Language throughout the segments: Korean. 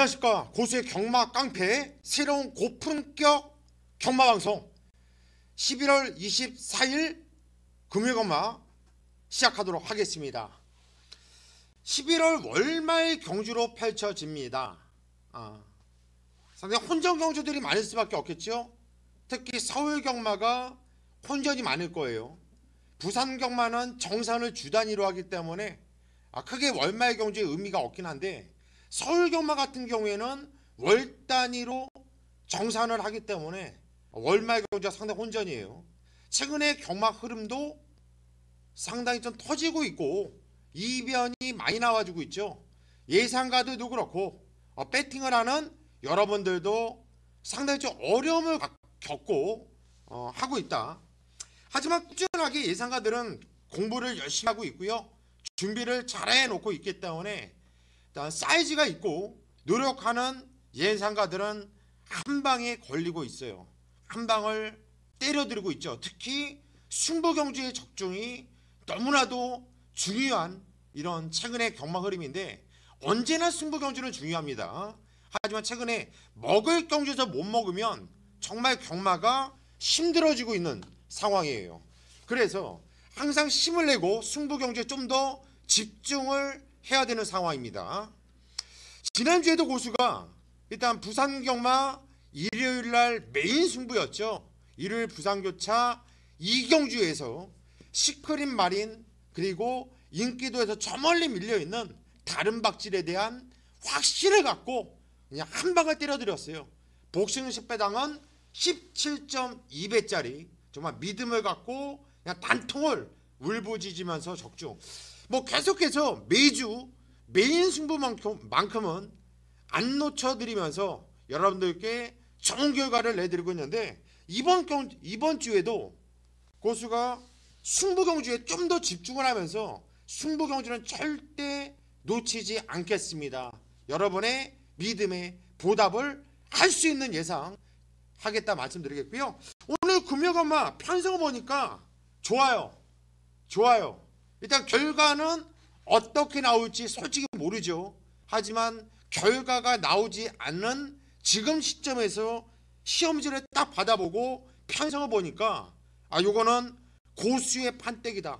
안녕하십니까. 고수의 경마 깡패 새로운 고품격 경마방송 11월 24일 금요경마 시작하도록 하겠습니다. 11월 월말 경주로 펼쳐집니다. 상당히 혼전 경주들이 많을 수밖에 없겠죠. 특히 서울 경마가 혼전이 많을 거예요. 부산 경마는 정산을 주 단위로 하기 때문에 크게 월말 경주의 의미가 없긴 한데, 서울 경마 같은 경우에는 월 단위로 정산을 하기 때문에 월말 경주가 상당히 혼전이에요. 최근에 경마 흐름도 상당히 좀 터지고 있고 이변이 많이 나와주고 있죠. 예상가들도 그렇고 배팅을 하는 여러분들도 상당히 좀 어려움을 겪고 하고 있다. 하지만 꾸준하게 예상가들은 공부를 열심히 하고 있고요. 준비를 잘 해놓고 있기 때문에 사이즈가 있고 노력하는 예상가들은 한 방에 걸리고 있어요. 한 방을 때려들고 있죠. 특히 승부경주의 적중이 너무나도 중요한 이런 최근의 경마 흐름인데, 언제나 승부경주는 중요합니다. 하지만 최근에 먹을 경주에서 못 먹으면 정말 경마가 힘들어지고 있는 상황이에요. 그래서 항상 힘을 내고 승부경주에 좀 더 집중을 해야 되는 상황입니다. 지난주에도 고수가 일단 부산경마 일요일날 메인 승부였죠. 일요일 부산교차 이경주에서 시크릿 마린 그리고 인기도에서 저 멀리 밀려있는 다른 박질에 대한 확신을 갖고 그냥 한 방을 때려드렸어요. 복싱 10배당은 17.2배짜리 정말 믿음을 갖고 그냥 단통을 울부짖으면서 적중. 계속해서 매주 메인 승부만큼은 안 놓쳐드리면서 여러분들께 좋은 결과를 내드리고 있는데, 이번 주에도 고수가 승부경주에 좀 더 집중을 하면서 승부경주는 절대 놓치지 않겠습니다. 여러분의 믿음에 보답을 할 수 있는 예상 하겠다 말씀드리겠고요. 오늘 금요경마 편성을 보니까 좋아요. 일단 결과는 어떻게 나올지 솔직히 모르죠. 하지만 결과가 나오지 않는 지금 시점에서 시험지를 딱 받아보고 편성을 보니까 요거는 고수의 판때기다,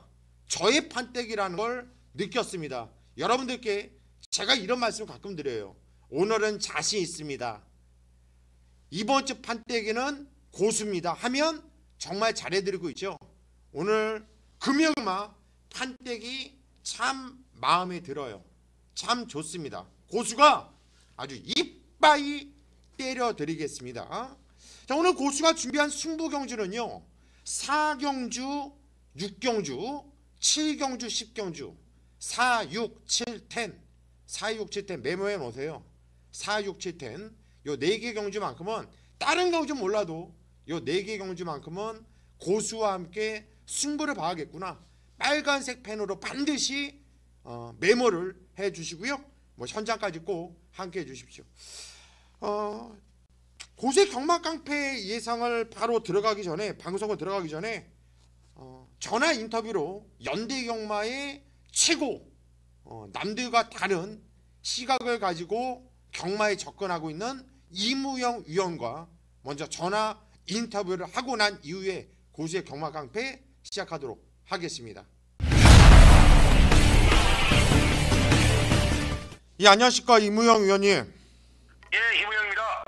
저의 판때기라는 걸 느꼈습니다. 여러분들께 제가 이런 말씀을 가끔 드려요. 오늘은 자신 있습니다. 이번 주 판때기는 고수입니다 하면 정말 잘해드리고 있죠. 오늘 금요일마 판때기 참 마음에 들어요. 참 좋습니다. 고수가 아주 이빠이 때려드리겠습니다. 자, 오늘 고수가 준비한 승부경주는요, 4경주, 6경주, 7경주, 10경주, 4, 6, 7, 10, 4, 6, 7, 10 메모해 놓으세요. 4, 6, 7, 10 요 4개 경주만큼은, 다른 경주 몰라도 요 4개 경주만큼은 고수와 함께 승부를 봐야겠구나, 빨간색 펜으로 반드시 메모를 해 주시고요. 현장까지 꼭 함께 해 주십시오. 고수의 경마 깡패 예상을 바로 들어가기 전에, 방송을 들어가기 전에 전화 인터뷰로 연대 경마의 최고, 남들과 다른 시각을 가지고 경마에 접근하고 있는 이무영 위원과 먼저 전화 인터뷰를 하고 난 이후에 고수의 경마 깡패 시작하도록 하겠습니다. 예, 안녕하십니까 이무영 위원님. 예, 이무영입니다.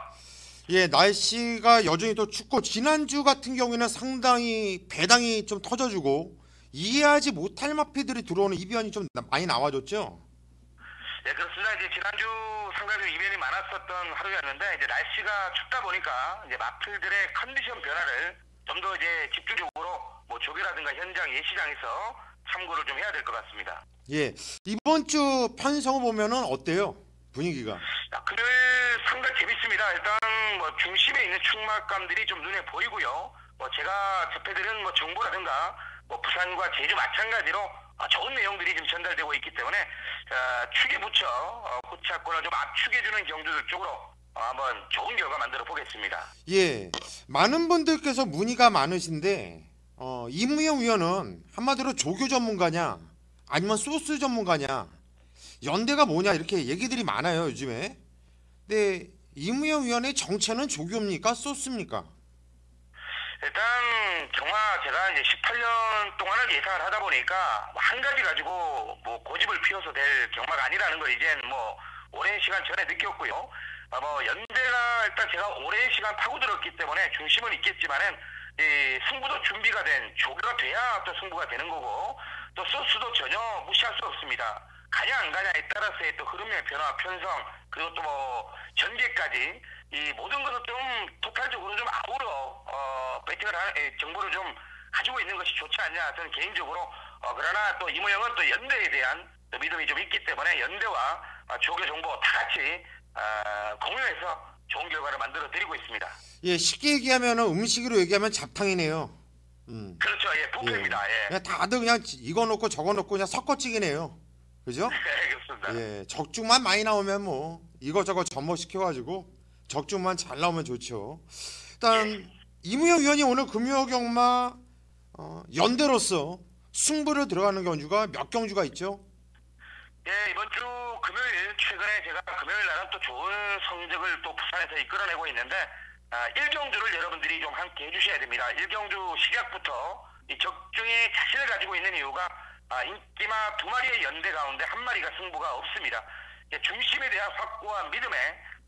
예, 날씨가 여전히 또 춥고 지난주 같은 경우에는 상당히 배당이 좀 터져주고 이해하지 못할 마피들이 들어오는 이변이 좀 많이 나와줬죠. 네, 그렇습니다. 이제 지난주 상당히 이변이 많았었던 하루였는데, 이제 날씨가 춥다 보니까 이제 마필들의 컨디션 변화를 좀 더 이제 집중적으로 조교라든가 현장 예시장에서 참고를 좀 해야 될 것 같습니다. 예, 이번 주 편성을 보면은 어때요? 분위기가? 금요일 상당히 재밌습니다. 일단 중심에 있는 충막감들이 좀 눈에 보이고요. 제가 접해드린 정보라든가 부산과 제주 마찬가지로 좋은 내용들이 좀 전달되고 있기 때문에 축에 붙여 후차권을 좀 압축해주는 경주들 쪽으로 한번 좋은 결과 만들어 보겠습니다. 예, 많은 분들께서 문의가 많으신데 이무영 위원은 한마디로 조교 전문가냐 아니면 소스 전문가냐, 연대가 뭐냐 이렇게 얘기들이 많아요 요즘에. 네, 이무영 위원의 정체는 조교입니까? 소스입니까? 일단 경마 제가 이제 18년 동안을 예상을 하다 보니까 한 가지 가지고 뭐 고집을 피워서 될 경마가 아니라는 걸 이젠 뭐 오랜 시간 전에 느꼈고요. 뭐 연대가 일단 제가 오랜 시간 파고들었기 때문에 중심은 있겠지만은 이 승부도 준비가 된 조교가 돼야 또 승부가 되는 거고, 또 소스도 전혀 무시할 수 없습니다. 가냐 안 가냐에 따라서의 또 흐름의 변화, 편성, 그리고 또 뭐 전개까지 이 모든 것을 좀 토탈적으로 좀 아우러 배팅을 하는 정보를 좀 가지고 있는 것이 좋지 않냐, 저는 개인적으로. 그러나 또 이무영은 또 연대에 대한 또 믿음이 좀 있기 때문에 연대와 조교 정보 다 같이 공유해서 좋은 결과를 만들어 드리고 있습니다. 예, 쉽게 얘기하면은 음식으로 얘기하면 잡탕이네요. 그렇죠. 예, 뷔페입니다. 예. 그냥 다들 그냥 이거 넣고 저거 넣고 그냥 섞어찌기네요. 그죠? 네, 그렇습니다. 예, 적중만 많이 나오면 뭐 이것저것 접목시켜가지고 적중만 잘 나오면 좋죠. 일단 이무영 위원이 오늘 금요경마 연대로서 승부를 들어가는 경주가 몇 경주가 있죠? 예, 이번 주 금요일, 최근에 제가 금요일 날은 또 좋은 성적을 또 부산에서 이끌어내고 있는데 1경주를 여러분들이 좀 함께 해주셔야 됩니다. 1경주 시작부터 이 적중에 자신을 가지고 있는 이유가 인기마 2마리의 연대 가운데 1마리가 승부가 없습니다. 중심에 대한 확고한 믿음에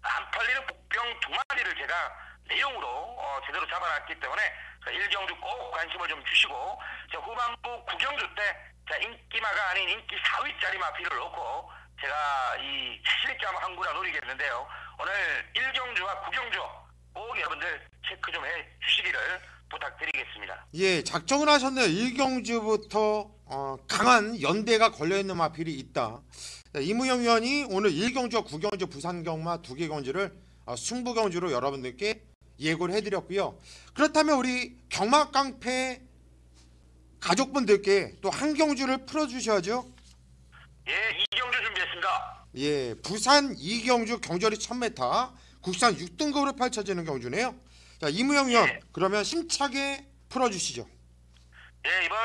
안 팔리는 복병 2마리를 제가 내용으로 제대로 잡아놨기 때문에 1경주 꼭 관심을 좀 주시고, 후반부 9경주 때 인기마가 아닌 인기 4위짜리 마피를 놓고 제가 이 자신있게 한번 한 구라 노리겠는데요. 오늘 1경주와 9경주 꼭 여러분들 체크 좀 해 주시기를 부탁드리겠습니다. 예, 작정을 하셨네요. 1경주부터 강한 연대가 걸려있는 마필이 있다. 이무영 위원이 오늘 1경주와 9경주 부산경마 2개 경주를 승부경주로 여러분들께 예고를 해드렸고요. 그렇다면 우리 경마깡패 가족분들께 또 한 경주를 풀어주셔야죠. 예, 2경주 준비했습니다. 예, 부산 2경주 경절이 1000m 국산 6등급으로 펼쳐지는 경주네요. 자, 이무영 위원, 예. 그러면 힘차게 풀어주시죠. 예, 이번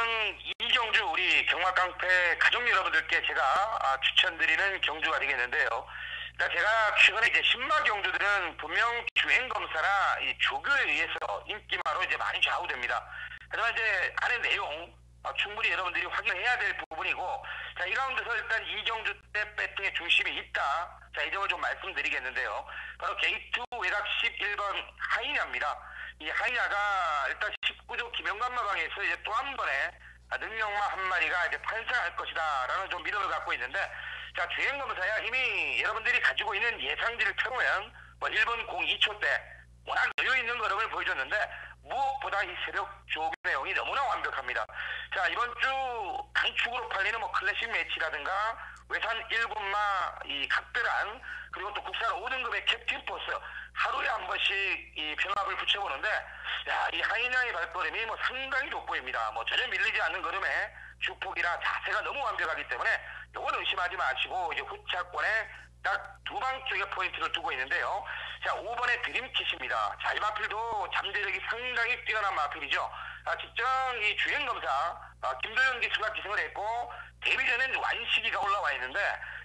2경주 우리 경마깡패 가족 여러분들께 제가 추천드리는 경주가 되겠는데요. 그러니까 제가 최근에 이제 신마 경주들은 분명 주행검사나 이 조교에 의해서 인기마로 이제 많이 좌우됩니다. 하지만 이제 안에 내용 충분히 여러분들이 확인해야 될 부분이고, 자, 이 가운데서 일단 2경주 때 배팅의 중심이 있다. 자, 이 점을 좀 말씀드리겠는데요. 바로 게이트 외곽 11번 하이냐입니다. 이 하이냐가 일단 19조 김영관마방에서 이제 또 한 번의 능력마 한 마리가 이제 탄생할 것이다라는 좀 믿음을 갖고 있는데, 자, 주행검사야 이미 여러분들이 가지고 있는 예상지를 펴보면 뭐 1분 02초 때 워낙 여유 있는 걸음을 보여줬는데, 무엇보다 이 새벽 조교 내용이 너무나 완벽합니다. 자, 이번 주 강축으로 팔리는 뭐 클래식 매치라든가 외산 7마 이 각별한, 그리고 또 국산 5등급의 캡틴 포스 하루에 한 번씩 이 변화를 붙여보는데, 야, 이 하이냐의 발걸음이 뭐 상당히 돋보입니다. 뭐 전혀 밀리지 않는 걸음에 주폭이나 자세가 너무 완벽하기 때문에 요건 의심하지 마시고 이제 후차권에 딱 두 방 쪽에 포인트를 두고 있는데요. 자, 5번의 드림킷입니다. 자, 이 마필도 잠재력이 상당히 뛰어난 마필이죠. 직전 이 주행검사 김도영 기수가 기승을 했고, 데뷔 전엔 완식이가 올라와 있는데,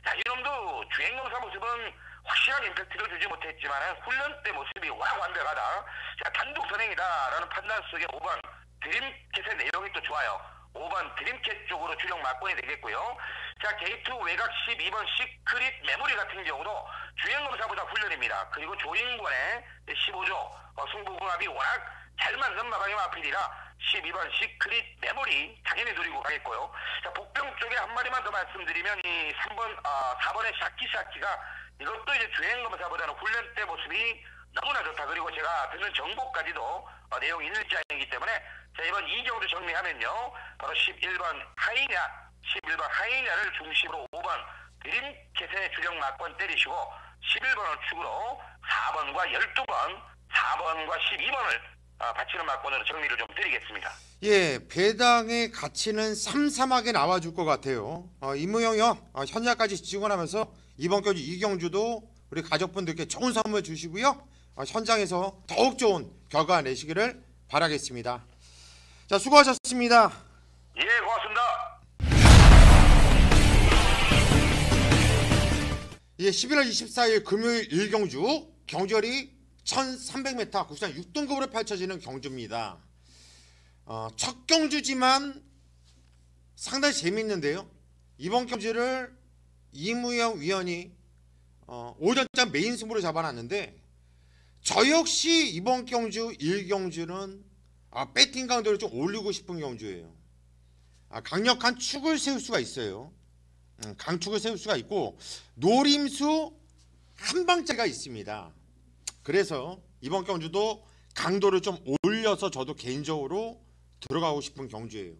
자, 이놈도 주행검사 모습은 확실한 임팩트를 주지 못했지만 훈련 때 모습이 워낙 완벽하다. 자, 단독 선행이다라는 판단 속에 5번 드림캣의 내용이 또 좋아요. 5번 드림캣 쪽으로 주력 막권이 되겠고요. 자, 게이트 외곽 12번 시크릿 메모리 같은 경우도 주행검사보다 훈련입니다. 그리고 조인권의 15조 승부궁합이 워낙 잘 맞는 마방의 마필이라 12번 시크릿 메모리 당연히 노리고 가겠고요. 자, 복병 쪽에 한 마디만 더 말씀드리면 이 3번, 4번의 샤키샤키가 이것도 이제 주행검사보다는 훈련 때 모습이 너무나 좋다. 그리고 제가 듣는 정보까지도 내용이 일치이기 때문에, 자, 이번 2경주 정리하면요. 바로 11번 하이냐를 중심으로 5번 드림캣의 주력 막권 때리시고 11번을 축으로 4번과 12번, 4번과 12번을 바치는 막권으로 정리를 좀 드리겠습니다. 예, 배당의 가치는 삼삼하게 나와줄 것 같아요. 이무영 형 현장까지 지원하면서 이번 경주 2경주도 우리 가족분들께 좋은 선물 주시고요. 현장에서 더욱 좋은 결과 내시기를 바라겠습니다. 자, 수고하셨습니다. 예, 고맙습니다. 예, 11월 24일 금요일 1경주 경주열이 1300m 국산 6등급으로 펼쳐지는 경주입니다. 첫 경주지만 상당히 재밌는데요. 이번 경주를 이무영 위원이 오전장 메인 승부로 잡아놨는데 저 역시 이번 경주 1경주는 배팅 강도를 좀 올리고 싶은 경주예요. 강력한 축을 세울 수가 있어요. 강축을 세울 수가 있고 노림수 한 방짜리가 있습니다. 그래서 이번 경주도 강도를 좀 올려서 저도 개인적으로 들어가고 싶은 경주예요.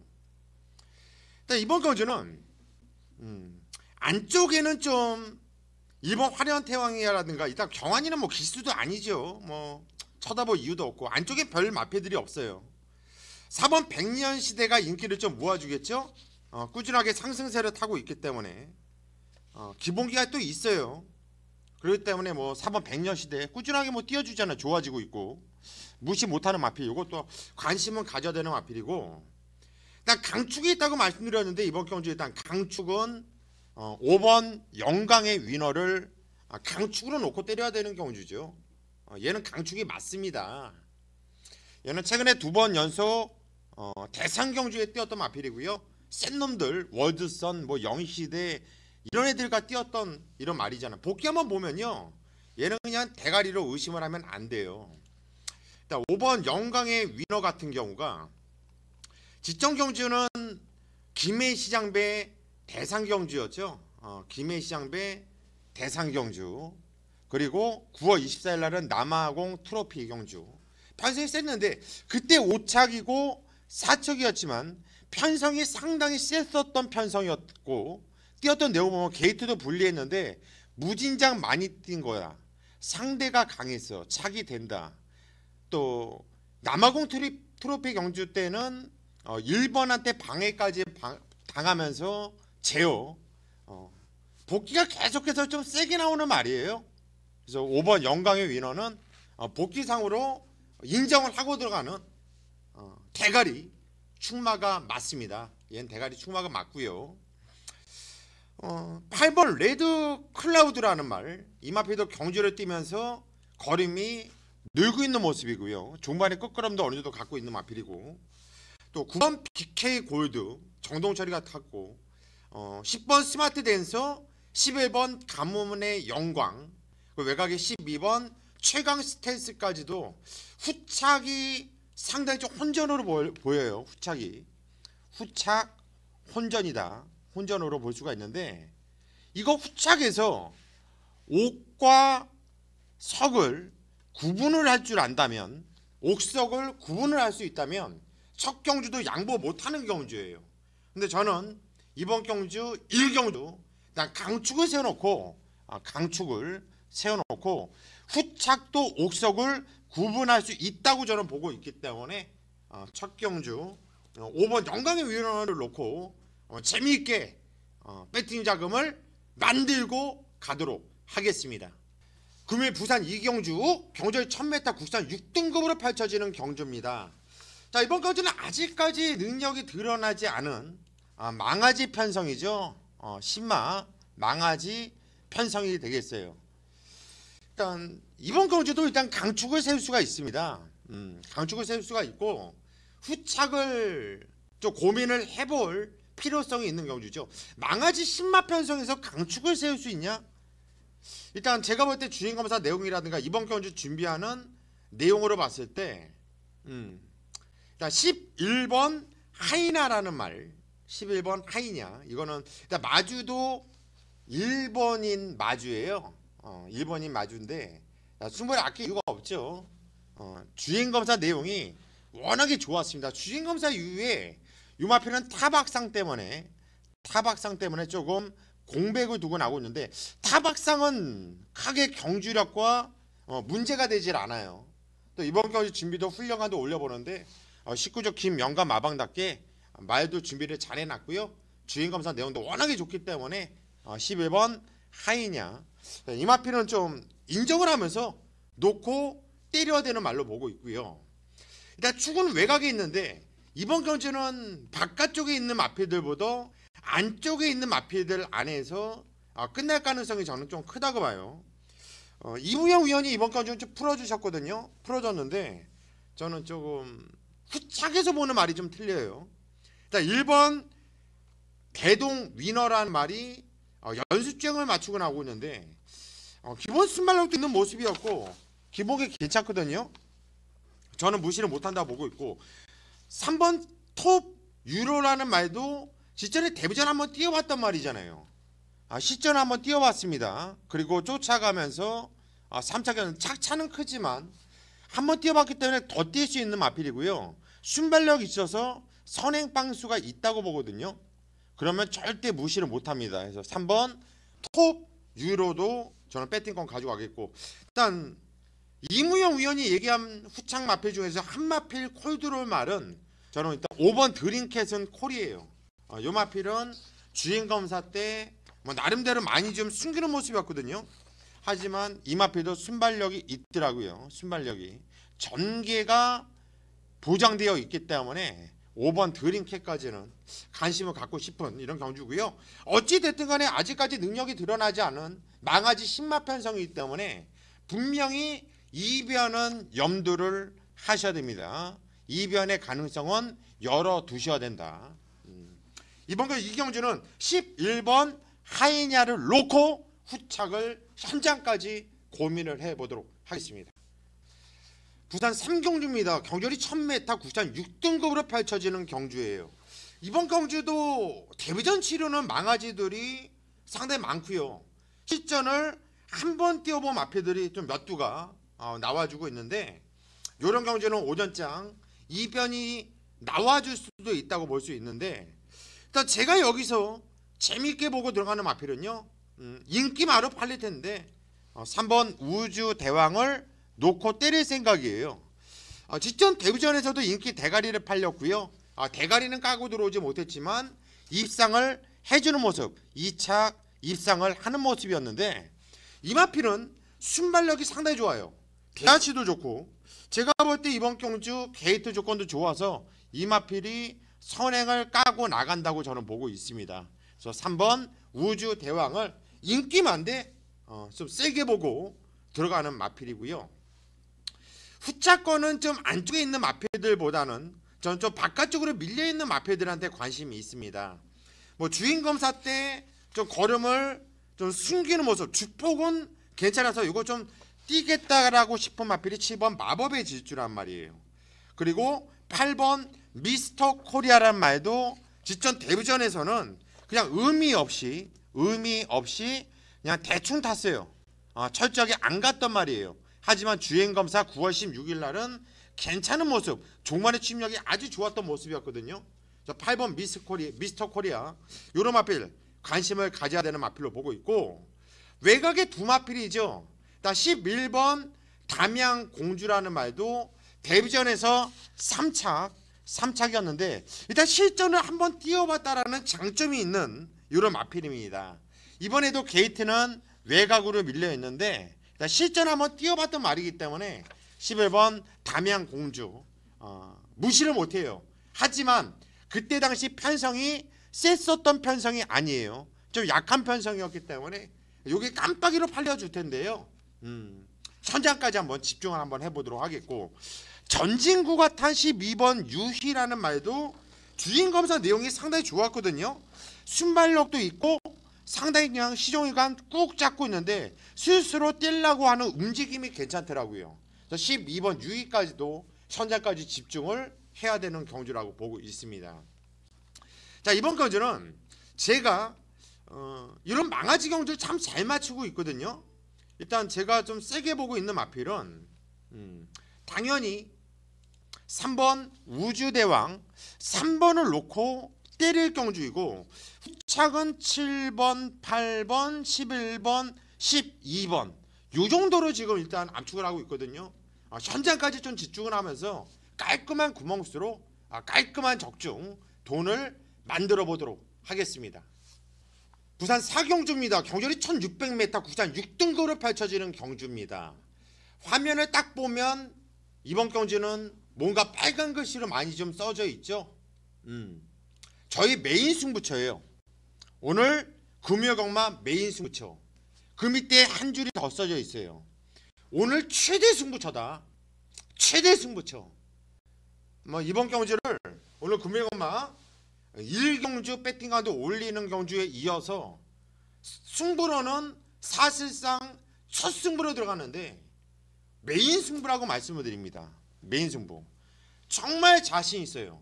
일단 이번 경주는 안쪽에는 좀 일본 화려한 태왕이라든가 일단 경환이는 뭐 기수도 아니죠. 뭐 쳐다볼 이유도 없고 안쪽에 별 마패들이 없어요. 4번 백년 시대가 인기를 좀 모아주겠죠. 꾸준하게 상승세를 타고 있기 때문에 기본기가 또 있어요. 그렇기 때문에 뭐 4번 백년 시대 꾸준하게 뭐 띄워주잖아요. 좋아지고 있고 무시 못하는 마필. 이것도 관심은 가져야 되는 마필이고 일단 강축이 있다고 말씀드렸는데 이번 경주 일단 강축은 5번 영광의 위너를 강축으로 놓고 때려야 되는 경주죠. 얘는 강축이 맞습니다. 얘는 최근에 2번 연속 대상 경주에 뛰었던 마필이고요. 센 놈들 월드선 뭐 영희시대 이런 애들과 뛰었던 이런 말이잖아요. 복귀 한번 보면요. 얘는 그냥 대가리로 의심을 하면 안 돼요. 일단 5번 영광의 위너 같은 경우가 지정 경주는 김해시장배 대상경주였죠. 김해시장배 대상경주 그리고 9월 24일 날은 남아공 트로피 경주 편성이 셌는데 그때 5착이고 4척이었지만 편성이 상당히 셌었던 편성이었고 뛰었던 내용 보면 게이트도 불리했는데 무진장 많이 뛴 거야. 상대가 강했어. 착이 된다. 또 남아공 트로피 경주 때는 1번한테 방해까지 당하면서 제어 복귀가 계속해서 좀 세게 나오는 말이에요. 그래서 5번 영광의 위너는 복귀상으로 인정을 하고 들어가는 대가리 축마가 맞습니다. 얘는 대가리 축마가 맞고요. 8번 레드 클라우드라는 말 이 마필도 경주를 뛰면서 걸음이 늘고 있는 모습이고요. 중반에 끝걸음도 어느 정도 갖고 있는 마필이고 또 9번 BK 골드 정동철이가 탔고 10번 스마트 댄서 11번 가문의 영광 외곽에 12번 최강 스탠스까지도 후착이 상당히 좀 혼전으로 보여요. 후착 혼전이다. 혼전으로 볼 수가 있는데 이거 후착에서 옥과 석을 구분을 할 줄 안다면 옥석을 구분을 할 수 있다면 첫 경주도 양보 못하는 경주예요. 근데 저는 이번 경주 1경주 강축을 세워놓고 후착도 옥석을 구분할 수 있다고 저는 보고 있기 때문에 첫 경주 5번 영광의 위너를 놓고 재미있게 배팅 자금을 만들고 가도록 하겠습니다. 금요일 부산 2경주 경주열 1000m 국산 6등급으로 펼쳐지는 경주입니다. 자, 이번 경주는 아직까지 능력이 드러나지 않은 망아지 편성이죠. 신마 망아지 편성이 되겠어요. 일단 이번 경주도 일단 강축을 세울 수가 있습니다. 강축을 세울 수가 있고 후착을 좀 고민을 해볼 필요성이 있는 경주죠. 망아지 신마 편성에서 강축을 세울 수 있냐? 일단 제가 볼 때 주행검사 내용이라든가 이번 경주 준비하는 내용으로 봤을 때 일단 11번 하이나라는 말 11번 하이냐 이거는 일단 마주도 일본인 마주예요. 일본인 마주인데 충분히 아낄 이유가 없죠. 주행검사 내용이 워낙에 좋았습니다. 주행검사 이후에 유마표는 타박상 때문에 조금 공백을 두고 나오고 있는데 타박상은 크게 경주력과 문제가 되질 않아요. 또 이번 경주 준비도 훌륭한데 올려보는데 19조 김영감 마방답게 말도 준비를 잘 해놨고요. 주행검사 내용도 워낙에 좋기 때문에 11번 하이냐 이마피는 좀 인정을 하면서 놓고 때려야 되는 말로 보고 있고요. 일단 축은 외곽에 있는데 이번 경주는 바깥쪽에 있는 마필들보다 안쪽에 있는 마필들 안에서 끝날 가능성이 저는 좀 크다고 봐요. 이무영 위원이 이번 경주는 좀 풀어주셨거든요. 풀어줬는데 저는 조금 후착에서 보는 말이 좀 틀려요. 일단 1번 대동 위너라는 말이 연습주행을 맞추고 나오고 있는데 기본 순발력도 있는 모습이었고 기복이 괜찮거든요. 저는 무시를 못한다고 보고 있고 3번 톱 유로라는 말도 시전에 데뷔전 한번 뛰어봤단 말이잖아요. 시전 한번 뛰어봤습니다. 그리고 쫓아가면서 3차견 착차는 크지만 한번 뛰어봤기 때문에 더 뛸 수 있는 마필이고요. 순발력이 있어서 선행 빵수가 있다고 보거든요. 그러면 절대 무시를 못합니다. 그래서 3번 톱 유로도 저는 배팅권 가져가겠고, 일단 이무영 위원이 얘기한 후창 마필 중에서 한 마필 콜 들어올 말은 저는 일단 5번 드림캣은 콜이에요. 요 마필은 주행검사 때 뭐 나름대로 많이 좀 숨기는 모습이었거든요. 하지만 이 마필도 순발력이 있더라고요. 순발력이 전개가 보장되어 있기 때문에 5번 드림캣까지는 관심을 갖고 싶은 이런 경주고요. 어찌됐든 간에 아직까지 능력이 드러나지 않은 망아지 신마 편성이기 때문에 분명히 이변은 염두를 하셔야 됩니다. 이변의 가능성은 열어두셔야 된다. 이번 이 경주는 11번 하이냐를 놓고 후착을 현장까지 고민을 해보도록 하겠습니다. 부산 3경주입니다. 경주리 1000m 구산 6등급으로 펼쳐지는 경주예요. 이번 경주도 데뷔전 치료는 망아지들이 상당히 많고요. 시전을 한번 뛰어본 마필들이 좀 몇 두가 나와주고 있는데, 이런 경주는 오전장 이변이 나와줄 수도 있다고 볼 수 있는데, 일단 제가 여기서 재밌게 보고 들어가는 마필은요, 인기마로 팔릴 텐데 3번 우주대왕을 놓고 때릴 생각이에요. 직전 데뷔전에서도 인기 대가리를 팔렸고요. 대가리는 까고 들어오지 못했지만 입상을 해주는 모습, 2차 입상을 하는 모습이었는데, 이 마필은 순발력이 상당히 좋아요. 대하치도 좋고, 제가 볼 때 이번 경주 게이트 조건도 좋아서 이 마필이 선행을 까고 나간다고 저는 보고 있습니다. 그래서 3번 우주대왕을 인기만데 좀 세게 보고 들어가는 마필이고요. 후차권은 좀 안쪽에 있는 마필들보다는 저는 좀 바깥쪽으로 밀려있는 마필들한테 관심이 있습니다. 뭐 주행검사 때 좀 걸음을 좀 숨기는 모습, 주폭은 괜찮아서 이거 좀 뛰겠다라고 싶은 마필이 7번 마법의 질주란 말이에요. 그리고 8번 미스터 코리아란 말도 직전 데뷔전에서는 그냥 의미 없이 그냥 대충 탔어요. 철저하게 안 갔단 말이에요. 하지만 주행검사 9월 16일 날은 괜찮은 모습, 종말의 침략이 아주 좋았던 모습이었거든요. 8번 미스터 코리아, 요런 마필 관심을 가져야 되는 마필로 보고 있고, 외곽의 두 마필이죠. 11번 담양공주라는 말도 데뷔전에서 3착이었는데 일단 실전을 한번 뛰어봤다라는 장점이 있는 이런 마필입니다. 이번에도 게이트는 외곽으로 밀려 있는데 실전 한번 뛰어봤던 말이기 때문에 11번 담양공주 무시를 못해요. 하지만 그때 당시 편성이 셌었던 편성이 아니에요. 좀 약한 편성이었기 때문에 이게 깜빡이로 팔려줄 텐데요. 현장까지 한번 집중을 한번 해보도록 하겠고, 전진구가 탄 12번 유희라는 말도 주행검사 내용이 상당히 좋았거든요. 순발력도 있고 상당히 그냥 시종일관 꾹 잡고 있는데 스스로 뛸라고 하는 움직임이 괜찮더라고요. 12번 유희까지도 현장까지 집중을 해야 되는 경주라고 보고 있습니다. 자, 이번 경주는 제가 이런 망아지 경주를 참 잘 맞추고 있거든요. 일단 제가 좀 세게 보고 있는 마필은 당연히 3번 우주대왕 3번을 놓고 때릴 경주이고, 후착은 7번, 8번, 11번, 12번 요 정도로 지금 일단 압축을 하고 있거든요. 현장까지 좀 집중을 하면서 깔끔한 구멍수로 깔끔한 적중 돈을 만들어 보도록 하겠습니다. 부산 4경주입니다. 경주리 1600m 구산 6등급으로 펼쳐지는 경주입니다. 화면을 딱 보면 이번 경주는 뭔가 빨간 글씨로 많이 좀 써져 있죠. 저희 메인 승부처예요. 오늘 금요경마 메인 승부처. 그 밑에 한 줄이 더 써져 있어요. 오늘 최대 승부처다. 최대 승부처. 뭐 이번 경주를 오늘 금요경마 1경주 배팅가운데 올리는 경주에 이어서 승부로는 사실상 첫 승부로 들어가는데 메인 승부라고 말씀을 드립니다. 메인 승부. 정말 자신 있어요.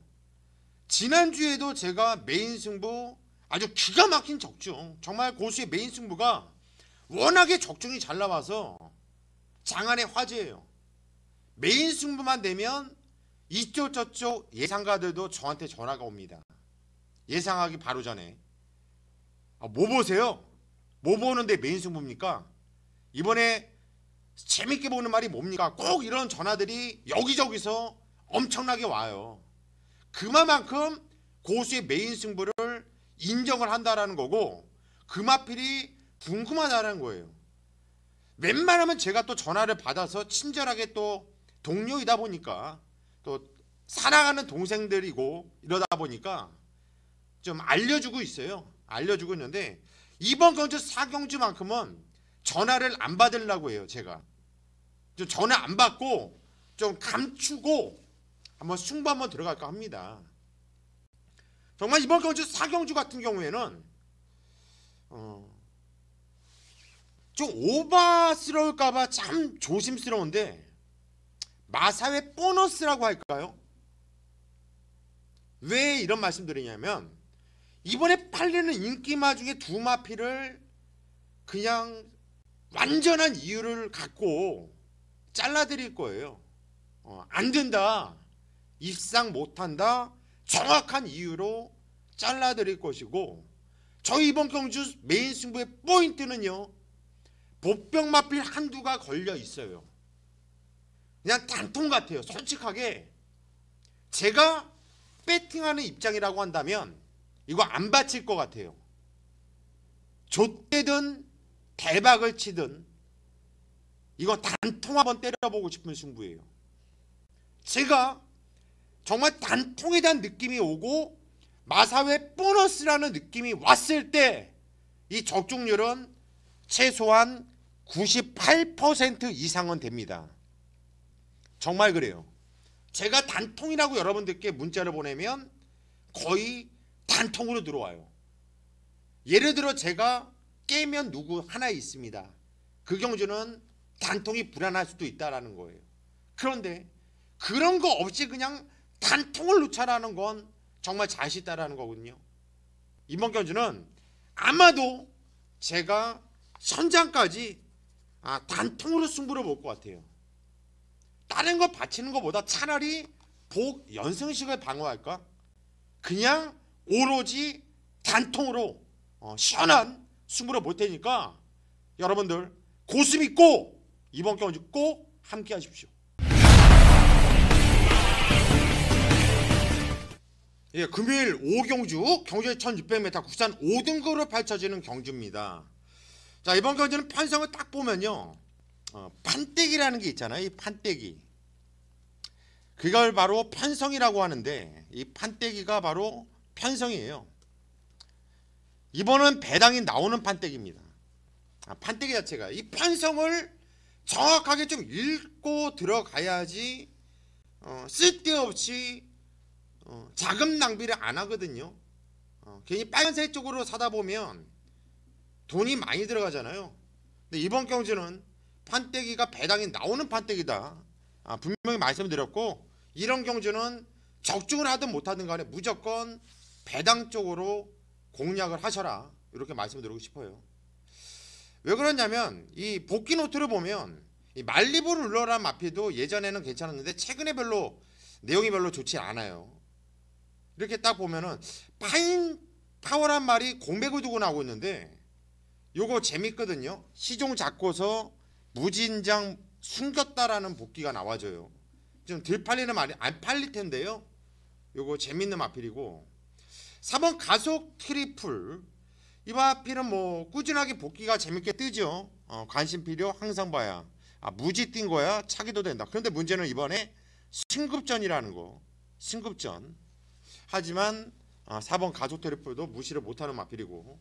지난주에도 제가 메인 승부 아주 기가 막힌 적중, 정말 고수의 메인 승부가 워낙에 적중이 잘 나와서 장안의 화제예요. 메인 승부만 되면 이쪽 저쪽 예상가들도 저한테 전화가 옵니다. 예상하기 바로 전에. 뭐 보세요? 뭐 보는데 메인 승부입니까? 이번에 재밌게 보는 말이 뭡니까? 꼭 이런 전화들이 여기저기서 엄청나게 와요. 그만큼 고수의 메인 승부를 인정을 한다라는 거고 금화필이 궁금하다는 거예요. 웬만하면 제가 또 전화를 받아서 친절하게 또 동료이다 보니까 또 사랑하는 동생들이고 이러다 보니까 좀 알려주고 있어요. 알려주고 있는데 이번 경주 4경주만큼은 전화를 안 받으려고 해요. 제가 좀 전화 안 받고 좀 감추고 한번 승부 한번 들어갈까 합니다. 정말 이번 경주 4경주 같은 경우에는 좀 오바스러울까봐 참 조심스러운데 마사회 보너스라고 할까요? 왜 이런 말씀 드리냐면 이번에 팔리는 인기마 중에 두 마피를 그냥 완전한 이유를 갖고 잘라드릴 거예요. 안 된다, 입상 못한다, 정확한 이유로 잘라드릴 것이고, 저희 이번 경주 메인 승부의 포인트는요, 보병 마필 한두가 걸려 있어요. 그냥 단통 같아요. 솔직하게 제가 배팅하는 입장이라고 한다면 이거 안 바칠 것 같아요. 좆되든 대박을 치든 이거 단통 한번 때려보고 싶은 승부예요. 제가 정말 단통에 대한 느낌이 오고 마사회 보너스라는 느낌이 왔을 때 이 적중률은 최소한 98% 이상은 됩니다. 정말 그래요. 제가 단통이라고 여러분들께 문자를 보내면 거의 단통으로 들어와요. 예를 들어 제가 깨면 누구 하나 있습니다. 그 경주는 단통이 불안할 수도 있다라는 거예요. 그런데 그런 거 없이 그냥 단통을 놓자라는 건 정말 자신 있다라는 거거든요. 이번 경주는 아마도 제가 선장까지 단통으로 승부를 볼 것 같아요. 다른 거 바치는 것보다 차라리 복 연승식을 방어할까? 그냥 오로지 단통으로 시원한 승부를 볼 테니까 여러분들 고수 믿고 이번 경주 꼭 함께 하십시오. 예, 금요일 5경주 경주의 1600m 국산 5등급으로 펼쳐지는 경주입니다. 자, 이번 경주는 편성을 딱 보면요, 판때기라는 게 있잖아요. 이 판때기, 그걸 바로 편성이라고 하는데 이 판때기가 바로 편성이에요. 이번은 배당이 나오는 판때기입니다. 판때기 자체가 이 편성을 정확하게 좀 읽고 들어가야지 쓸데없이 자금 낭비를 안 하거든요. 괜히 빨간색 쪽으로 사다 보면 돈이 많이 들어가잖아요. 근데 이번 경주는 판때기가 배당이 나오는 판때기다, 분명히 말씀드렸고, 이런 경주는 적중을 하든 못하든 간에 무조건 배당 쪽으로 공략을 하셔라, 이렇게 말씀드리고 싶어요. 왜 그러냐면 이 복귀 노트를 보면 이 말리부를 눌러라 마피도 예전에는 괜찮았는데 최근에 별로 내용이 별로 좋지 않아요. 이렇게 딱 보면은 파인 파워란 말이 공백을 두고 나오고 있는데 요거 재밌거든요. 시종 잡고서 무진장 숨겼다라는 복귀가 나와줘요. 좀 덜 팔리는 말이 안 팔릴 텐데요. 요거 재밌는 마필이고, 4번 가속 트리플, 이 마필은 뭐 꾸준하게 복귀가 재밌게 뜨죠. 관심 필요 항상 봐야. 무지 뛴 거야 차기도 된다. 그런데 문제는 이번에 승급전이라는 거. 승급전. 하지만 4번 가속 트리플도 무시를 못하는 마필이고,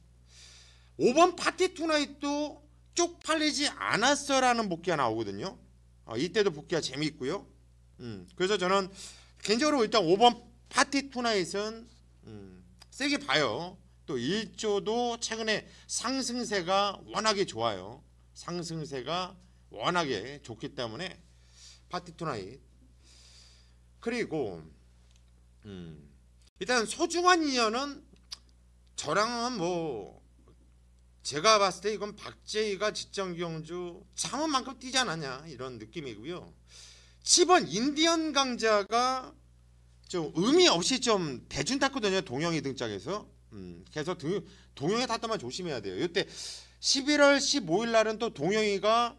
5번 파티 투나잇도 쪽팔리지 않았어라는 복귀가 나오거든요. 이때도 복귀가 재미있고요. 그래서 저는 개인적으로 일단 5번 파티 투나잇은 세게 봐요. 또 1조도 최근에 상승세가 워낙에 좋아요. 상승세가 워낙에 좋기 때문에 파티 투나잇. 그리고 일단 소중한 인연은 저랑은 뭐 제가 봤을 때 이건 박재희가 지정경주 창원만큼 뛰지 않았냐 이런 느낌이고요. 10번 인디언 강자가 좀 의미 없이 좀 대충 탔거든요. 동영이 등짝에서. 그래서 동영이 탔다만 조심해야 돼요. 이때 11월 15일 날은 또 동영이가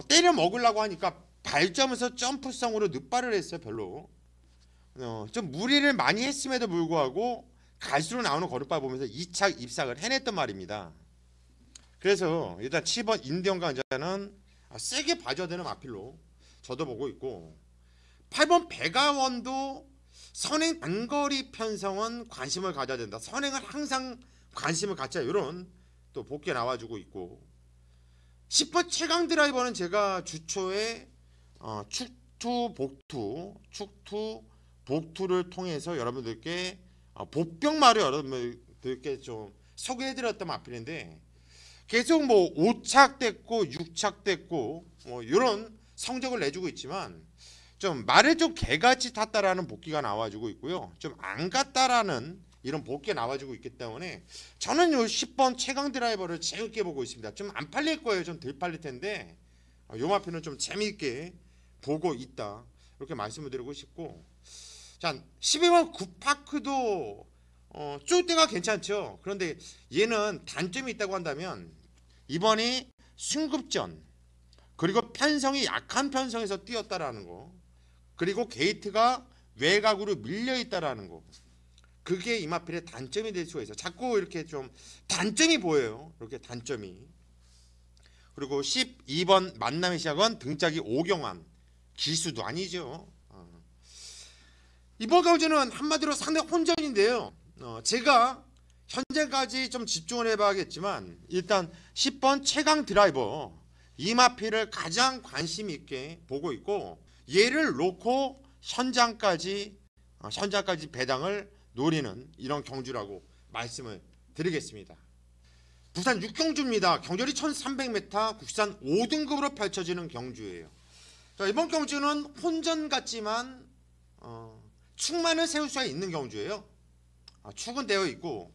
때려 먹으려고 하니까 발점에서 점프성으로 늑발을 했어요. 별로 좀 무리를 많이 했음에도 불구하고 갈수록 나오는 거듭발 보면서 2차 입상을 해냈단 말입니다. 그래서 일단 7번 인디언 강자는 세게 봐줘야 되는 마필로 저도 보고 있고, 8번 배가원도 선행 단거리 편성은 관심을 가져야 된다. 선행은 항상 관심을 갖자. 이런 또 복귀 나와주고 있고, 10번 최강 드라이버는 제가 주초에 축투 복투를 통해서 여러분들께 복병마루 여러분들께 좀 소개해드렸던 마필인데, 계속 뭐 5착 됐고 6착 됐고 뭐 이런 성적을 내주고 있지만 좀 말을 좀 개같이 탔다라는 복귀가 나와주고 있고요. 좀 안 갔다라는 이런 복귀가 나와주고 있기 때문에 저는 요 10번 최강 드라이버를 재밌게 보고 있습니다. 좀 안 팔릴 거예요. 좀 덜 팔릴 텐데 요 마필은 좀 재미있게 보고 있다. 이렇게 말씀을 드리고 싶고, 자 12번 구파크도 쫄 때가 괜찮죠. 그런데 얘는 단점이 있다고 한다면 이번이 승급전, 그리고 편성이 약한 편성에서 뛰었다라는 거, 그리고 게이트가 외곽으로 밀려 있다라는 거, 그게 이마필의 단점이 될 수가 있어요. 자꾸 이렇게 좀 단점이 보여요. 이렇게 단점이. 그리고 12번 만남의 시작은 등짝이 오경환, 기수도 아니죠. 이번 경주는 한마디로 상대 혼전인데요. 제가 현재까지 좀 집중을 해봐야겠지만 일단 10번 최강 드라이버 이마필을 가장 관심 있게 보고 있고, 얘를 놓고 현장까지 배당을 노리는 이런 경주라고 말씀을 드리겠습니다. 부산 6경주입니다. 경절이 1300m, 국산 5등급으로 펼쳐지는 경주예요. 자, 이번 경주는 혼전 같지만 축만을 세울 수가 있는 경주예요. 축은 되어 있고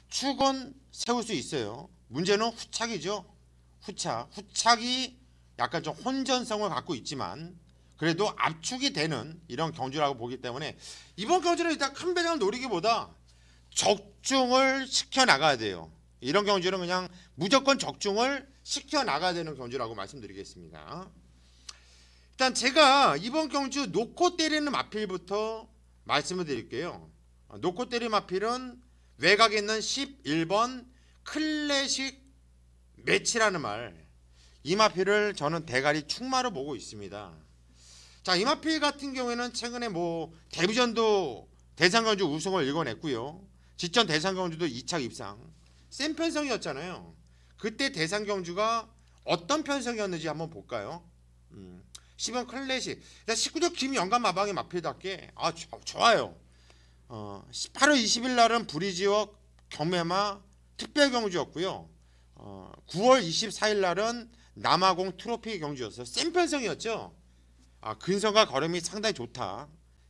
축은 세울 수 있어요. 문제는 후착이죠. 후착이 약간 좀 혼전성을 갖고 있지만 그래도 압축이 되는 이런 경주라고 보기 때문에 이번 경주는 일단 큰 배당을 노리기보다 적중을 시켜 나가야 돼요. 이런 경주는 그냥 무조건 적중을 시켜 나가야 되는 경주라고 말씀드리겠습니다. 일단 제가 이번 경주 놓고 때리는 마필부터 말씀을 드릴게요. 놓고 때리는 마필은 외곽에 있는 11번 클래식 매치라는 말, 이 마필을 저는 대가리 축마로 보고 있습니다. 자, 이 마필 같은 경우에는 최근에 뭐 데뷔전도 대상경주 우승을 이뤄냈고요. 직전 대상경주도 2차 입상, 센 편성이었잖아요. 그때 대상경주가 어떤 편성이었는지 한번 볼까요? 10번 클래식, 19조 김영감 마방의 마필답게 좋아요. 8월 20일 날은 브리지워 경매마 특별경주였고요. 9월 24일 날은 남아공 트로피 경주였어요. 센 편성이었죠. 근성과 걸음이 상당히 좋다.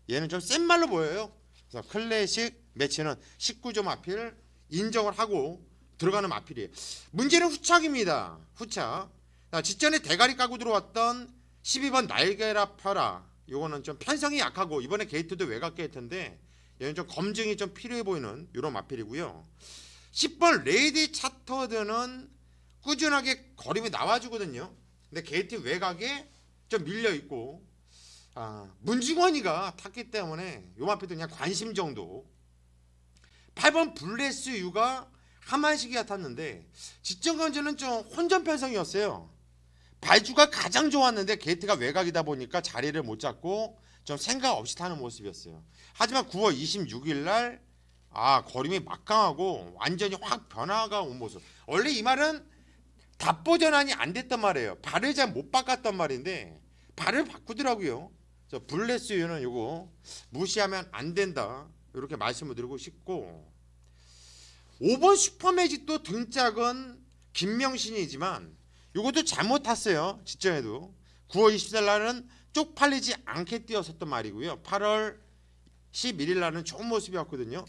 얘는 좀 센 말로 보여요. 그래서 클래식 매치는 19조 마필 인정을 하고 들어가는 마필이에요. 문제는 후착입니다. 후착. 직전에 대가리 까고 들어왔던 12번 날개라 펴라, 요거는 좀 편성이 약하고 이번에 게이트도 외곽 게이트인데 얘는 좀 검증이 좀 필요해 보이는 이런 마필이고요. 10번 레이디 차터드는 꾸준하게 걸음이 나와주거든요. 근데 게이트 외곽에 좀 밀려있고 문중원이가 탔기 때문에 요 마필도 그냥 관심 정도. 8번 블레스 유가 하만식이가 탔는데 직전 건전은 좀 혼전 편성이었어요. 발주가 가장 좋았는데 게이트가 외곽이다 보니까 자리를 못 잡고 좀 생각 없이 타는 모습이었어요. 하지만 9월 26일 날 걸음이 막강하고 완전히 확 변화가 온 모습. 원래 이 말은 답보 전환이 안 됐단 말이에요. 발을 잘 못 바꿨단 말인데 발을 바꾸더라고요. 그래서 블레스유는 이거 무시하면 안 된다, 이렇게 말씀을 드리고 싶고, 5번 슈퍼매직도 등짝은 김명신이지만 이것도 잘못 탔어요. 직전에도 9월 20일 날은 쪽팔리지 않게 뛰었었던 말이고요. 8월 11일 날은 좋은 모습이었거든요.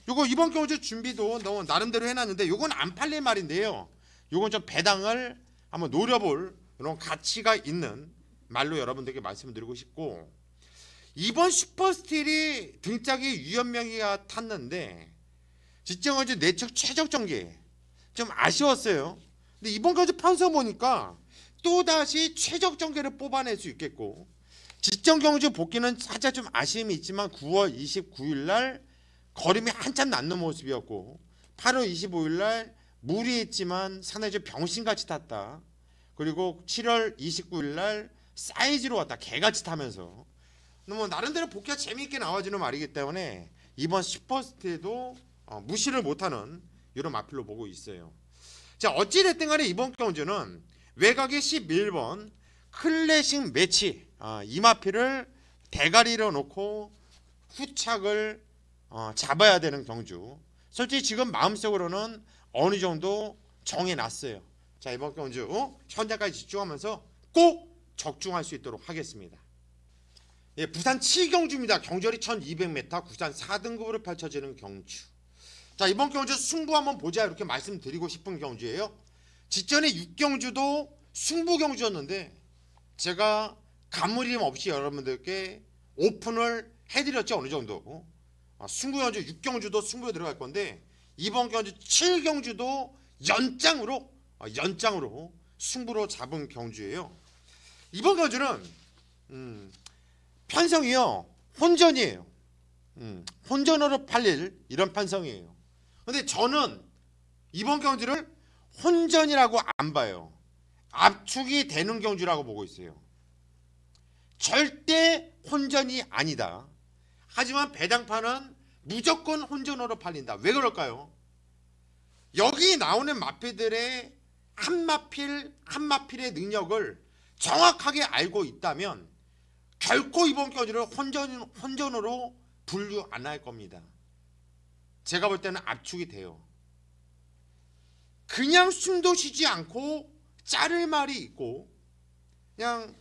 요거 이번 경주 준비도 너무 나름대로 해놨는데 요건 안 팔릴 말인데요. 요건 좀 배당을 한번 노려볼 이런 가치가 있는 말로 여러분들에게 말씀드리고 싶고, 이번 슈퍼스틸이 등짝에 유연명이가 탔는데 직전까지 내측 최적 전개 좀 아쉬웠어요. 근데 이번 경주 편서 보니까 또다시 최적 전개를 뽑아낼 수 있겠고, 직전 경주 복귀는 살짝 좀 아쉬움이 있지만 9월 29일 날 걸음이 한참 낮는 모습이었고, 8월 25일 날 무리했지만 상당히 좀 병신같이 탔다. 그리고 7월 29일 날 사이즈로 왔다. 개같이 타면서. 뭐 나름대로 복귀가 재미있게 나와주는 말이기 때문에 이번 슈퍼스틸도 무시를 못하는 이런 마필로 보고 있어요. 자, 어찌됐든 간에 이번 경주는 외곽의 11번 클래식 매치, 이 마필을 대가리로 놓고 후착을 잡아야 되는 경주. 솔직히 지금 마음속으로는 어느 정도 정해놨어요. 자, 이번 경주 현장까지 집중하면서 꼭 적중할 수 있도록 하겠습니다. 예, 부산 7경주입니다. 경절이 1200m, 부산 4등급으로 펼쳐지는 경주. 자, 이번 경주 승부 한번 보자, 이렇게 말씀드리고 싶은 경주예요. 직전에 6경주도 승부 경주였는데 제가 간무림 없이 여러분들께 오픈을 해드렸죠. 어느 정도. 승부 경주 6경주도 승부에 들어갈 건데 이번 경주 7경주도 연장으로 승부로 잡은 경주예요. 이번 경주는 편성이요, 혼전이에요. 혼전으로 팔릴 이런 편성이에요. 근데 저는 이번 경주를 혼전이라고 안 봐요. 압축이 되는 경주라고 보고 있어요. 절대 혼전이 아니다. 하지만 배당판은 무조건 혼전으로 팔린다. 왜 그럴까요? 여기 나오는 마필들의 한 마필의 능력을 정확하게 알고 있다면 결코 이번 경주를 혼전으로 분류 안 할 겁니다. 제가 볼 때는 압축이 돼요. 그냥 숨도 쉬지 않고 자를 말이 있고 그냥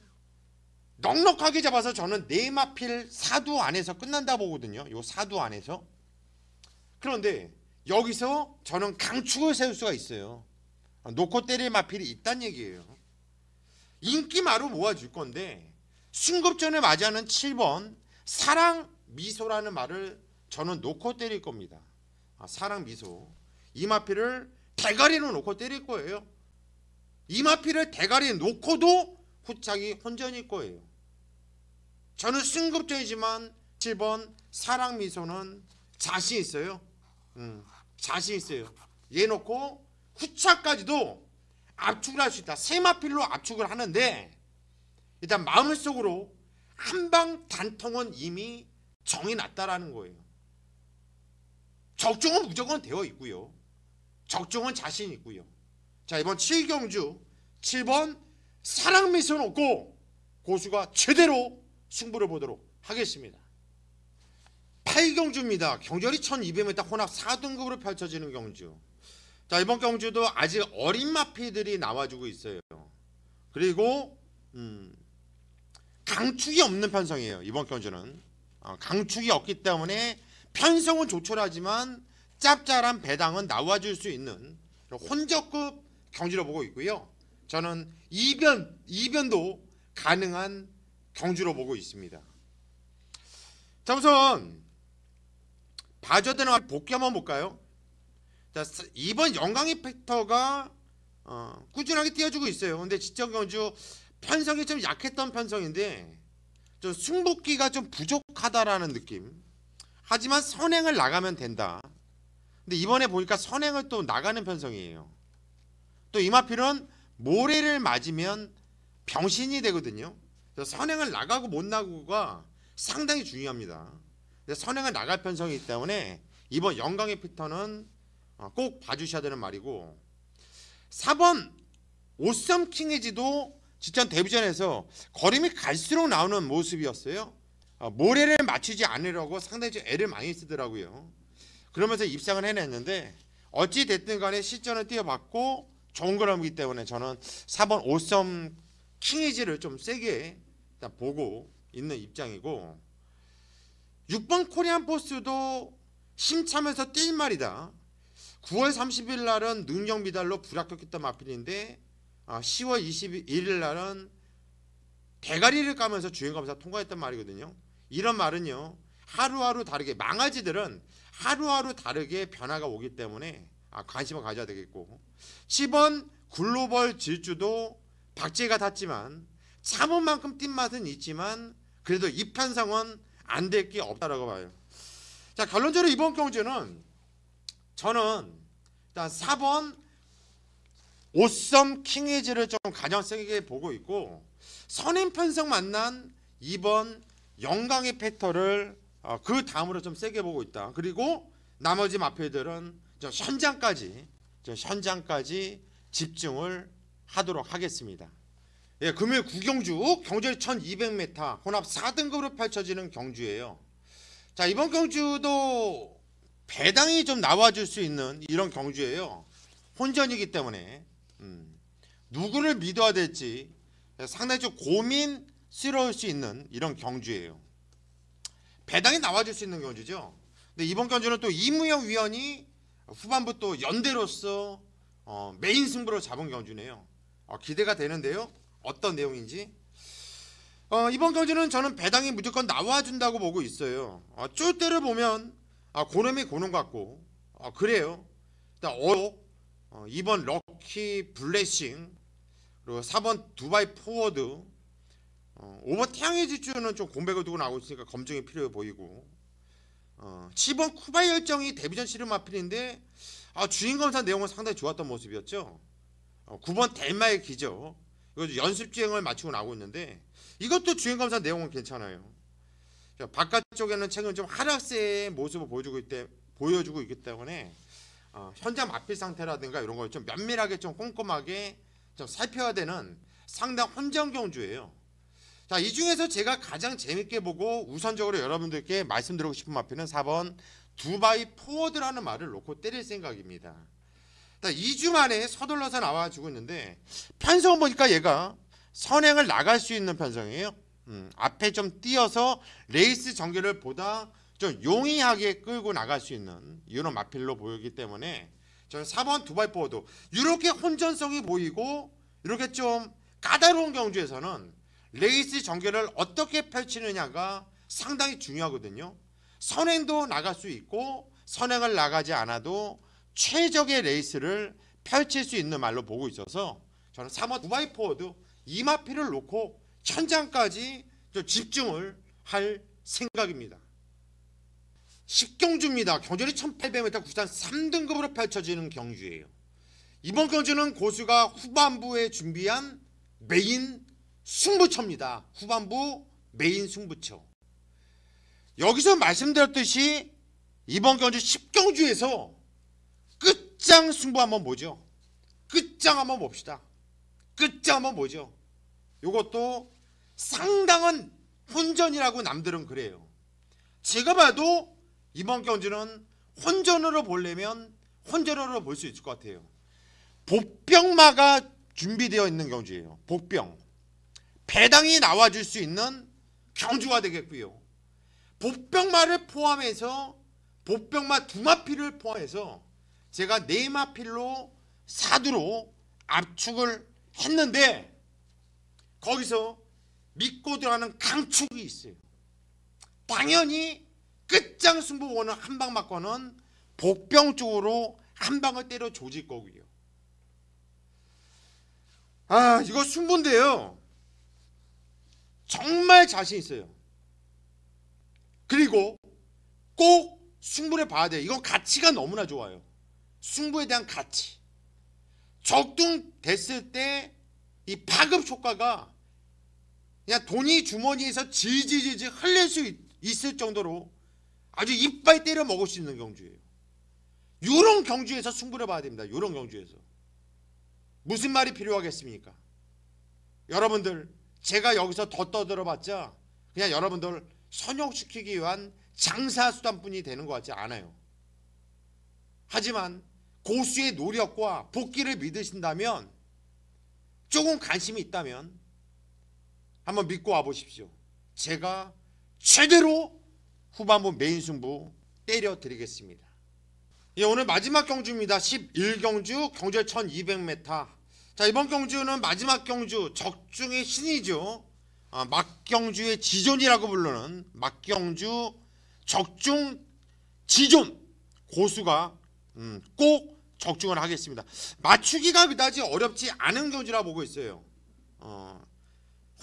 넉넉하게 잡아서 저는 네 마필 사두 안에서 끝난다 보거든요. 요 사두 안에서. 그런데 여기서 저는 강축을 세울 수가 있어요. 놓고 때릴 마필이 있단 얘기예요. 인기마로 모아줄 건데 승급전에 맞이하는 7번 사랑 미소라는 말을 저는 놓고 때릴 겁니다. 사랑 미소. 이 마필을 대가리로 놓고 때릴 거예요. 이 마필을 대가리에 놓고도 후착이 혼전일 거예요. 저는 승급전이지만 7번 사랑 미소는 자신 있어요. 자신 있어요. 얘 놓고 후착까지도 압축을 할 수 있다. 세 마필로 압축을 하는데 일단 마음속으로 한방 단통은 이미 정이 났다라는 거예요. 적중은 무조건 되어 있고요. 적중은 자신 있고요. 자, 이번 7경주 7번 사랑미소 놓고 고수가 제대로 승부를 보도록 하겠습니다. 8경주입니다. 경절이 1200m 혼합 4등급으로 펼쳐지는 경주. 자, 이번 경주도 아직 어린 마피들이 나와주고 있어요. 그리고 강축이 없는 편성이에요. 이번 경주는 강축이 없기 때문에 편성은 조촐하지만 짭짤한 배당은 나와줄 수 있는 혼적급 경주로 보고 있고요. 저는 이변도 가능한 경주로 보고 있습니다. 자, 우선 바저드는 복귀 한번 볼까요? 자, 이번 영광이 팩터가 꾸준하게 띄워주고 있어요. 근데 직전 경주 편성이 좀 약했던 편성인데 좀 승복기가 좀 부족하다라는 느낌. 하지만 선행을 나가면 된다. 근데 이번에 보니까 선행을 또 나가는 편성이에요. 또 이마필은 모래를 맞으면 병신이 되거든요. 그래서 선행을 나가고 못 나가고가 상당히 중요합니다. 선행을 나갈 편성이기 때문에 이번 영광의 피터는 꼭 봐주셔야 되는 말이고, 4번 오썸 킹에지도 직전 데뷔전에서 걸음이 갈수록 나오는 모습이었어요. 모래를 맞추지 않으려고 상당히 좀 애를 많이 쓰더라고요. 그러면서 입상을 해냈는데 어찌 됐든 간에 실전을 뛰어봤고 좋은 걸음이기 때문에 저는 4번 오썸 킹에지를 좀 세게 일단 보고 있는 입장이고, 6번 코리안 포스도 심차면서 뛸 말이다. 9월 30일 날은 능력 미달로 불합격했던 마필인데 10월 21일 날은 대가리를 까면서 주행검사 통과했단 말이거든요. 이런 말은요, 하루하루 다르게, 망아지들은 하루하루 다르게 변화가 오기 때문에 관심을 가져야 되겠고, 10번 글로벌 질주도 박제가 탔지만 참은 만큼 뛴 맛은 있지만 그래도 이 편성은 안 될 게 없다라고 봐요. 자, 결론적으로 이번 경주는 저는 일단 4번 오썸 킹에지를 좀 가장 세게 보고 있고, 선행 편성 만난 2번 영광의 패터를 그 다음으로 좀 세게 보고 있다. 그리고 나머지 마필들은 현장까지 집중을 하도록 하겠습니다. 예, 금요일 9경주 경주일 1200m 혼합 4등급으로 펼쳐지는 경주예요. 자, 이번 경주도 배당이 좀 나와줄 수 있는 이런 경주예요. 혼전이기 때문에 누구를 믿어야 될지 상당히 좀 고민스러울 수 있는 이런 경주예요. 배당이 나와줄 수 있는 경주죠. 근데 이번 경주는 또 이무영 위원이 후반부 또 연대로서 메인 승부로 잡은 경주네요. 기대가 되는데요. 어떤 내용인지. 이번 경주는 저는 배당이 무조건 나와준다고 보고 있어요. 쫄 때를 보면 고놈이 고놈 같고 그래요. 일단 2번 럭키 블레싱, 그리고 4번 두바이 포워드, 5번 태양의 질주는 좀 공백을 두고 나오고 있으니까 검증이 필요해 보이고, 10번 쿠바이 열정이 데뷔전 씨름 마필인데 주인검사 내용은 상당히 좋았던 모습이었죠. 9번 델마의 기적, 이거 연습 주행을 마치고 나오고 있는데 이것도 주행검사 내용은 괜찮아요. 바깥쪽에는 최근 좀 하락세의 모습을 보여주고 있기 때문에 현장 마필 상태라든가 이런 걸 좀 면밀하게 좀 꼼꼼하게 좀 살펴야 되는 상당 혼전 경주예요. 자, 이 중에서 제가 가장 재밌게 보고 우선적으로 여러분들께 말씀드리고 싶은 마필은 4번 두바이 포워드라는 말을 놓고 때릴 생각입니다. 2주 만에 서둘러서 나와주고 있는데 편성을 보니까 얘가 선행을 나갈 수 있는 편성이에요. 앞에 좀 띄어서 레이스 전개를 보다 좀 용이하게 끌고 나갈 수 있는 이런 마필로 보이기 때문에 저는 4번 두바이 포워드, 이렇게 혼전성이 보이고 이렇게 좀 까다로운 경주에서는 레이스 전개를 어떻게 펼치느냐가 상당히 중요하거든요. 선행도 나갈 수 있고 선행을 나가지 않아도 최적의 레이스를 펼칠 수 있는 말로 보고 있어서 저는 3번 두바이 포워드 이 마필을 놓고 현장까지 좀 집중을 할 생각입니다. 10경주입니다. 경주리 1800m 구산 3등급으로 펼쳐지는 경주예요. 이번 경주는 고수가 후반부에 준비한 메인 승부처입니다. 후반부 메인 승부처. 여기서 말씀드렸듯이 이번 경주 10경주에서 끝장 승부 한번 보죠. 끝장 한번 봅시다. 끝장 한번 보죠. 이것도 상당한 혼전이라고 남들은 그래요. 제가 봐도 이번 경주는 혼전으로 보려면 혼전으로 볼 수 있을 것 같아요. 복병마가 준비되어 있는 경주예요. 복병. 배당이 나와줄 수 있는 경주가 되겠고요. 복병마를 포함해서 복병마 두 마필을 포함해서 제가 네 마필로 사두로 압축을 했는데 거기서 믿고 들어가는 강축이 있어요. 당연히 끝장 승부원은 한 방 맞고는 복병 쪽으로 한 방을 때려 조질 거고요. 이거 승부인데요. 정말 자신 있어요. 그리고 꼭 승부를 봐야 돼요. 이건 가치가 너무나 좋아요. 승부에 대한 가치. 적중됐을 때 이 파급 효과가 그냥 돈이 주머니에서 질질질질 흘릴 수 있을 정도로 아주 이빨 때려 먹을 수 있는 경주예요. 이런 경주에서 승부를 봐야 됩니다. 이런 경주에서. 무슨 말이 필요하겠습니까? 여러분들, 제가 여기서 더 떠들어봤자 그냥 여러분들 선용시키기 위한 장사수단뿐이 되는 것 같지 않아요. 하지만 고수의 노력과 복기를 믿으신다면, 조금 관심이 있다면 한번 믿고 와보십시오. 제가 최대로 후반부 메인 승부 때려드리겠습니다. 예, 오늘 마지막 경주입니다. 11경주 경주의 1200m. 자, 이번 경주는 마지막 경주, 적중의 신이죠. 막경주의 지존이라고 부르는 막경주 적중 지존 고수가 꼭 적중을 하겠습니다. 맞추기가 그다지 어렵지 않은 경주라 보고 있어요.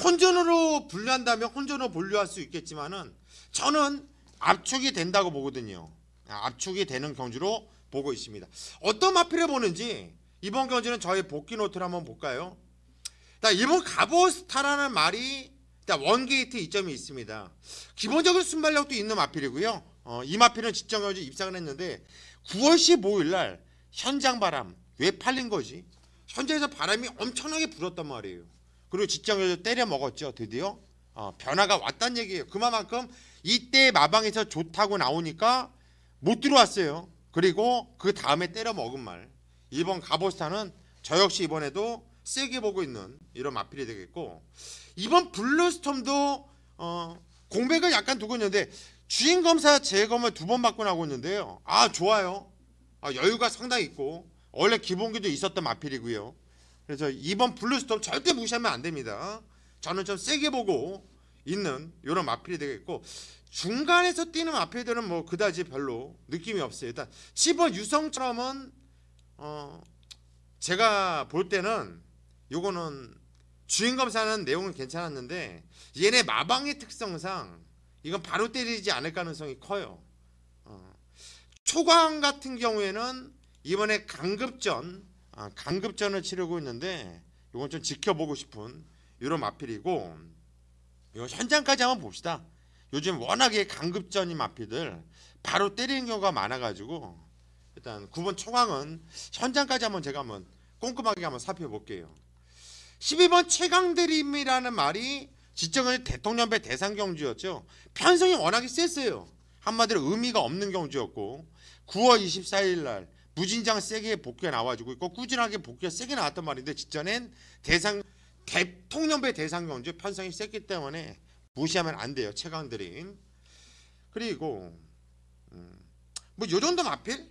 혼전으로 분류한다면 혼전으로 분류할 수 있겠지만은 저는 압축이 된다고 보거든요. 압축이 되는 경주로 보고 있습니다. 어떤 마필을 보는지 이번 경주는 저희 복귀 노트를 한번 볼까요? 이번 가보스타라는 말이 원게이트 이점이 있습니다. 기본적인 순발력도 있는 마필이고요. 이 마필은 직전 경주 입상을 했는데 9월 15일 날 현장 바람 왜 팔린 거지? 현장에서 바람이 엄청나게 불었단 말이에요. 그리고 직전 경주 때려 먹었죠. 드디어 변화가 왔다는 얘기예요. 그만큼 이때 마방에서 좋다고 나오니까 못 들어왔어요. 그리고 그 다음에 때려 먹은 말. 이번 가보스타는 저 역시 이번에도 세게 보고 있는 이런 마필이 되겠고, 이번 블루스톰도 공백을 약간 두고 있는데 주인검사 재검을 2번 받고 나오고 있는데요. 좋아요. 여유가 상당히 있고 원래 기본기도 있었던 마필이고요. 그래서 이번 블루스톰 절대 무시하면 안 됩니다. 저는 좀 세게 보고 있는 이런 마필이 되겠고, 중간에서 뛰는 마필들은 뭐 그다지 별로 느낌이 없어요. 일단 10번 유성처럼은 제가 볼 때는 요거는 주인검사는 내용은 괜찮았는데 얘네 마방의 특성상 이건 바로 때리지 않을 가능성이 커요. 초강 같은 경우에는 이번에 강급전을 치르고 있는데 이건 좀 지켜보고 싶은 이런 마필이고, 요 현장까지 한번 봅시다. 요즘 워낙에 강급전인 마필들 바로 때리는 경우가 많아가지고 일단 9번 초강은 현장까지 한번 제가 한번 꼼꼼하게 한번 살펴볼게요. 12번 최강드림이라는 말이 지정은 대통령배 대상경주였죠. 편성이 워낙에 셌어요. 한마디로 의미가 없는 경주였고 9월 24일 날 무진장 세게 복귀가 나와주고 있고 꾸준하게 복귀가 세게 나왔단 말인데, 직전엔 대통령배 대상경주 편성이 셌기 때문에 무시하면 안 돼요. 최강드림. 그리고 뭐 요정도 마필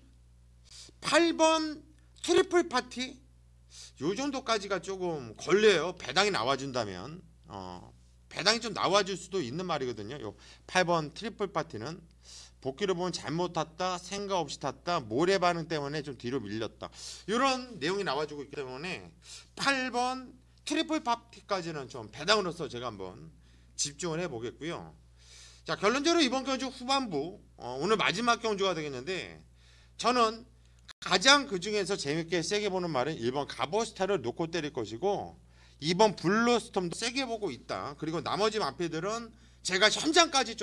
8번 트리플 파티 요 정도까지가 조금 걸려요. 배당이 나와준다면 배당이 좀 나와줄 수도 있는 말이거든요. 요 8번 트리플 파티는 복귀를 보면 잘못 탔다, 생각 없이 탔다, 모래 반응 때문에 좀 뒤로 밀렸다, 이런 내용이 나와주고 있기 때문에 8번 트리플 파티까지는 좀 배당으로서 제가 한번 집중을 해보겠고요. 자, 결론적으로 이번 경주 후반부 오늘 마지막 경주가 되겠는데, 저는 가장 그 중에서 재밌게 세게 보는 말은 1번 가보스타를 놓고 때릴 것이고 2번 블루스톰도 세게 보고 있다. 그리고 나머지 마필들은 제가 현장까지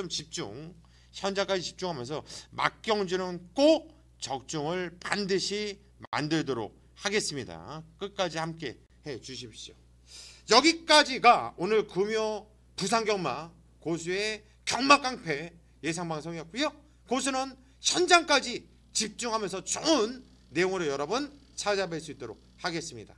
집중하면서 막경주는 꼭 적중을 반드시 만들도록 하겠습니다. 끝까지 함께 해 주십시오. 여기까지가 오늘 금요 부산경마 고수의 경마깡패 예상방송이었고요. 고수는 현장까지 집중하면서 좋은 내용으로 여러분 찾아뵐 수 있도록 하겠습니다.